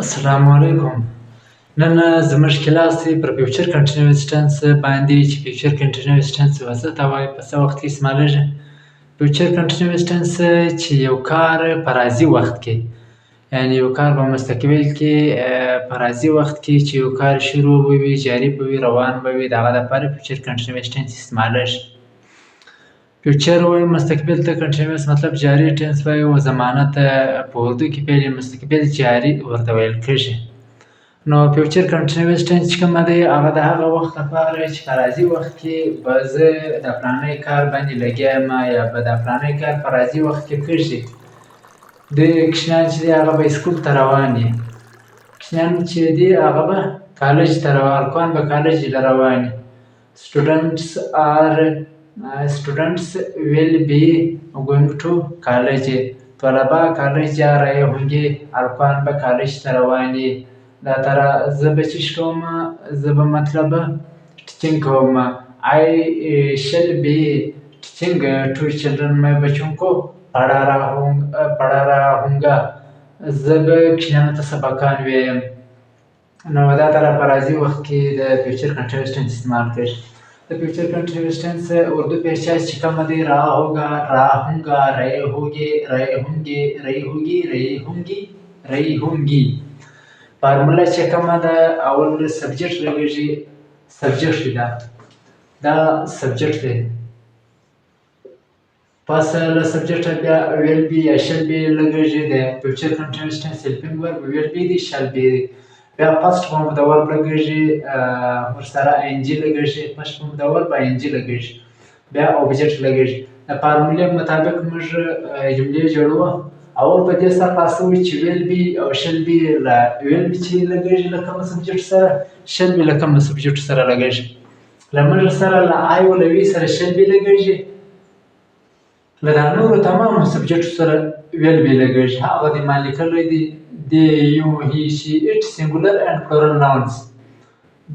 السلام علیکم. نن زموږ کلاس دی پر فیوچر کنټینیوس ټنس باندې چې فیوچر کنټینیوس ټنس څه ته وایي، په څه وخت کې استعمالیږي. فیوچر کنټینیوس ټنس چې یو کار په راځي وخت کې، یعنې یو کار په مستقبل کې په راځي وخت کې چې یو کار شروع به وي، جاري به وي، روان به وي، د هغه لپاره فیوچر کنټینیوس ټنس استعمالیږي. فیوچر وایي مستقبل ته، کنټینیوس مطلب جاري، ټنس وایي و زمانه ته په اردو کې فعل مستقبل جاري ورته ویل کېږي. نو فیوچر کنټینیوس ټنس چې کومه دی، هغه د هغه وخت لپاره چې په راځي وخت کې به زه د فلانی کار باندې لګیا یم، یا به د فلانی کار په راځي وخت کې کېږي. د کشمیان چې دی هغه به سکول ته روان وي، کشمیان چې دی هغه به کالج ته روان، هلکان به کالج ته روان وي. Students will be going to college. طلبه کالج جا رہے ہوں گے، هلکان به کالج ته روان وي. دا تره زه به چیش کوم، زه به مطلب ټیچینګ کوم. I shall be teaching to children. मैं बच्चों को पढ़ा रहा हूँगा. زه به کشمیانو ته سبقان ویم. نو دا تره په راځي وخت کې د فیوچر کنټینیوس ټنس استعمال کېږي. د فیوچر کنټینیوس ټنس اردو پیشاج چې کومه دی، رہا ہوگا، رہا ہونگا، رہے ہوگے، رہے ہونگے، رہی ہوگی، رہی ہونگی، رہی ہونگی. فارموله چې کومه ده، اول سبجیکټ لګېږي، سبجیکټ دی دا سبجیکټ دی. پس له سبجیکټه بیا ویل بي یا شل بي لګېږي. د فیوچر کنټینیوس ټنس هیلپینګ ورب ویل بي دی، شل بي دی. بیا پسټ فارم د ورب لګېږي، ورسره آی ان جي لګېږي، پسټ فارم د ورب آی ان جي لګېږي، بیا اوبجیکټ لګېږي. د فارمولې مطابق موږ جملې جوړوو. اول په دې سره خلاصه وي چې ویل بي او شل بي، ویل بي چې لګېږي له کومه سبجیکټ سره، شل بي له کومه سبجیکټ سره لګېږي. له موږ سره له آی او له وي سره شل بي لګېږي، له دا نورو تمامو سبجیکټو سره ویل بي لګېږي. هغه دې ما لیکلی دی they, you, he, she, it, singular and plural nouns.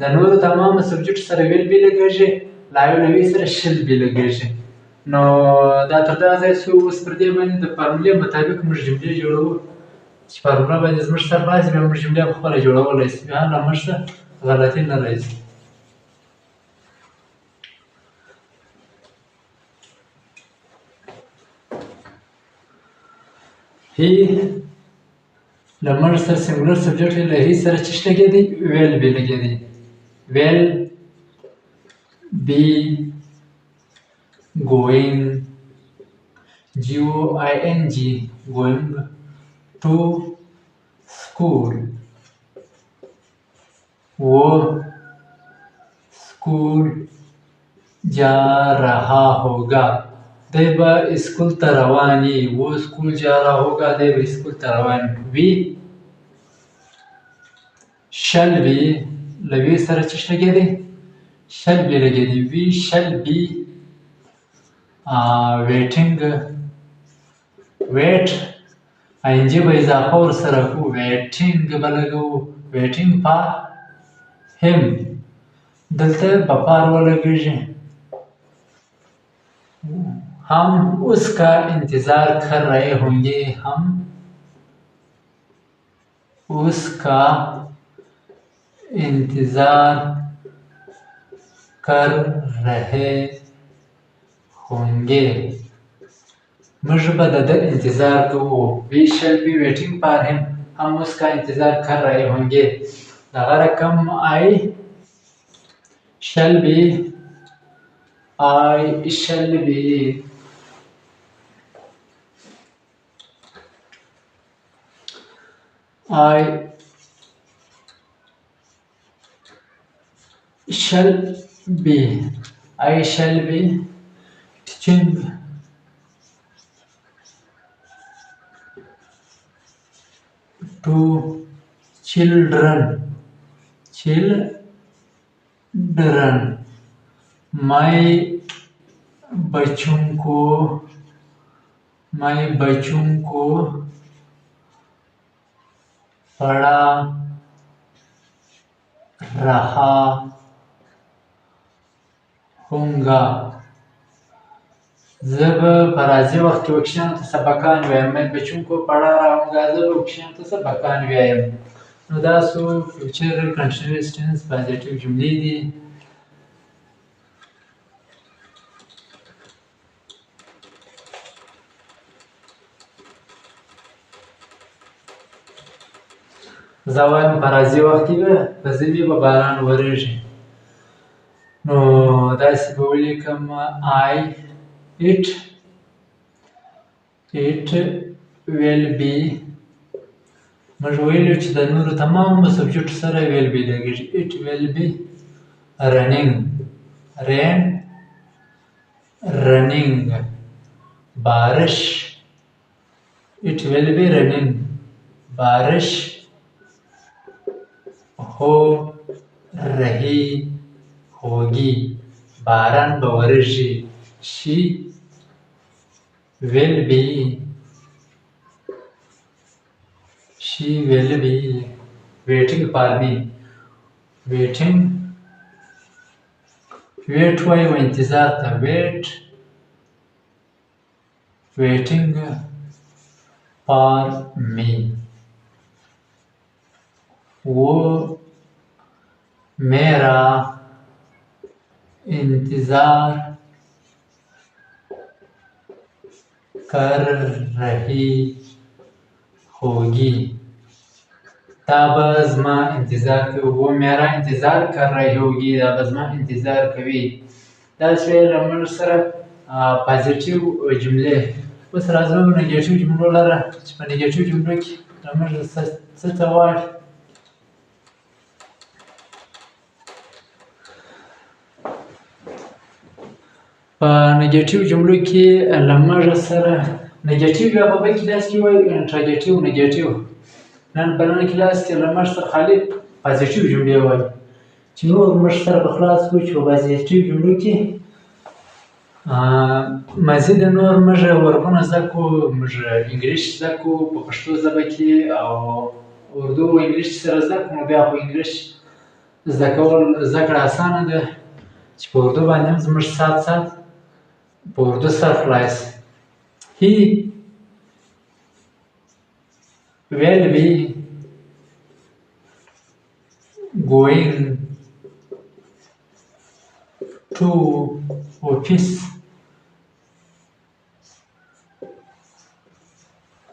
د نورو تمامو سبجیکټو سره ویل بي لګېږي، له آی او له وي سره شل بي لګېږي. نو دا تر دا ځای شو. اوس پر دې باندې د فارمولې مطابق موږ جملې جوړوو. چې فارموله باندې زموږ سر راشي، بیا موږ جملې په خپله جوړولی شو، بیا هم له موږ ته غلطي نه راځي. هی له موږ سره سنګولر سبجیکټ دی، له هی سره چیش لګېدی، ویل بي لګېدی. ویل بي going, G-O-I-N-G, going to school. वो स्कूल जा रहा होगा. دی به اسکول ته روان وي. वो स्कूल जा रहा होगा، دی به اسکول ته روان وي. shall be له وي سره چیش لګېدی، shall be لګېدی. we shall be waiting. wait آی ان جي به اضافه ورسره کړو، waiting به لګوو، waiting for him. دلته به فار ولګېږي. हम उसका इंतजार कर रहे होंगे. हम उसका इंतजार कर रहे होंगे. موږ به د ده انتظار کوو. we shall be waiting for him. हम उसका इंतजार कर रहे होंगे. دغه رقم I shall be teaching to children. मैं बच्चों को पढ़ा रहा हूँगा. زه به په راځي وخت کې وکشیانو ته سبقان وایم. मैं बच्चों को पढ़ा रहा हूँगा. زه به وکشیانو ته سبقان وایم. نو دا څو فیوچر کنټینیوس ټینس پازیټیو جملې دي. زه وایم په راځي وخت کې به په ژمي به باران وریږي. نو داسې به ولیکم it will be. موږ ویلو چې د نورو تمامو سبجیکټو سره will be لګېږي. it will be running بارش. it will be running بارش हो रही होगी باران به ورېږي. she will be waiting for me. waiting wait وایو انتظار ته waiting for me. वो मेरा इंतजार कर रही होगी. دا به زما انتظار کوي. वो मेरा इंतजार कर रही होगी دا به زما انتظار کوي. دا شوې له موږ سره پازیټیو جملې. اوس راځو نګیټیو جملو لره چې په نګیټیو جملو کې له موږ څه ته غواړي. په نګیټیو جملو کې له موږ سره نګیټیو یا په بل کې داسې وایي انټراګیټیو نګیټیو. نن په نن کلاس کې له موږ سره خالي پازیټیو جملې وایي چې نور موږ سره به خلاص کړو چې په پازیټیو جملو کې مزید نور موږ وربونه زده کړو. موږ انګلیش زده کړو په پښتو ژبه کې او اردو او انګلیش سره زده کړو. نو بیا خو انګلیش زده کړه اسانه ده چې په اردو باندې هم زموږ سات په اردو سره خلاص. he will be going to office.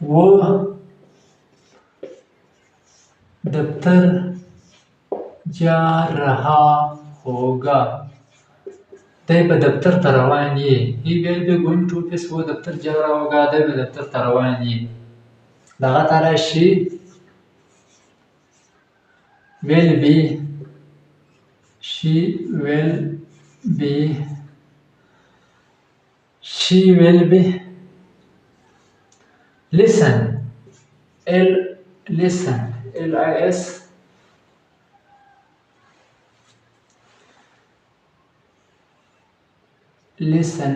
वो दफ्तर जा रहा होगा. دی به دفتر ته روان یې. he will be going to office वो दफ्तर जा रहा होगा دی به دفتر ته روان یې. دغه ته راشي will be she will be listen listen lis listen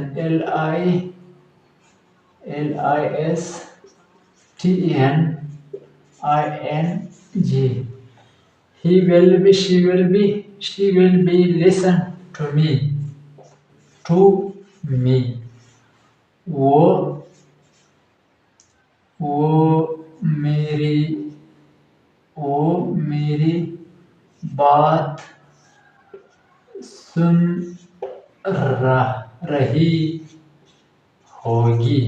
listning. he will be she will be listen to me वो मेरी बात सुन रही होगी.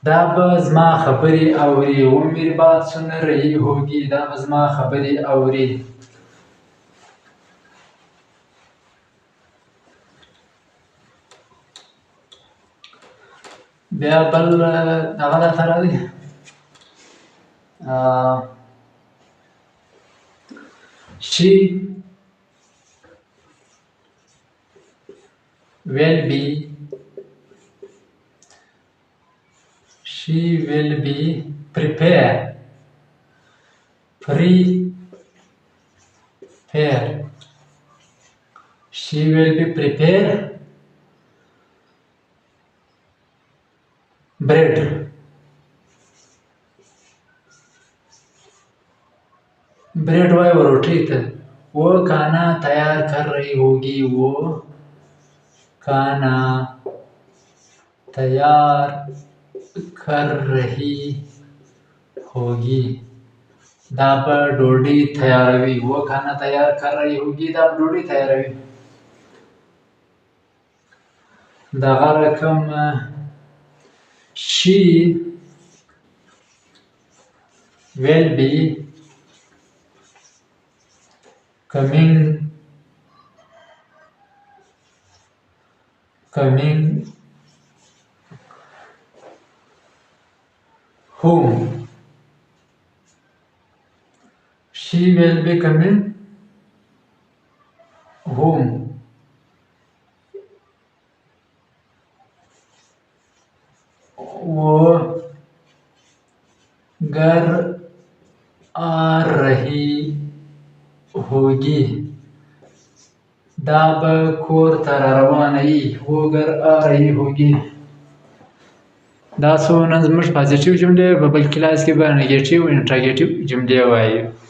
دا به زما خبرې اوري. वो मेरी बात सुन रही होगी دا به زما خبرې اوري. بیا بل دغه راته راځي she will be prepare she will be prepare bread. Bread वाई वो रोटी थे. वो खाना तैयार कर रही होगी. वो खाना तैयार कर रही होगी. دا به ډوډۍ تیاروي. वो खाना तैयार कर रही होगी دا به ډوډۍ تیاروي. دغه رقم she will be coming home. She will be coming home. वो घर आ रही होगी. دا به کور ته را روانه وي. वो घर आ रही होगी. دا څو نن زموږ پازیټیو جملې په بل کلاس کې به نیګیټیو انټراګیټیو جملې وایو.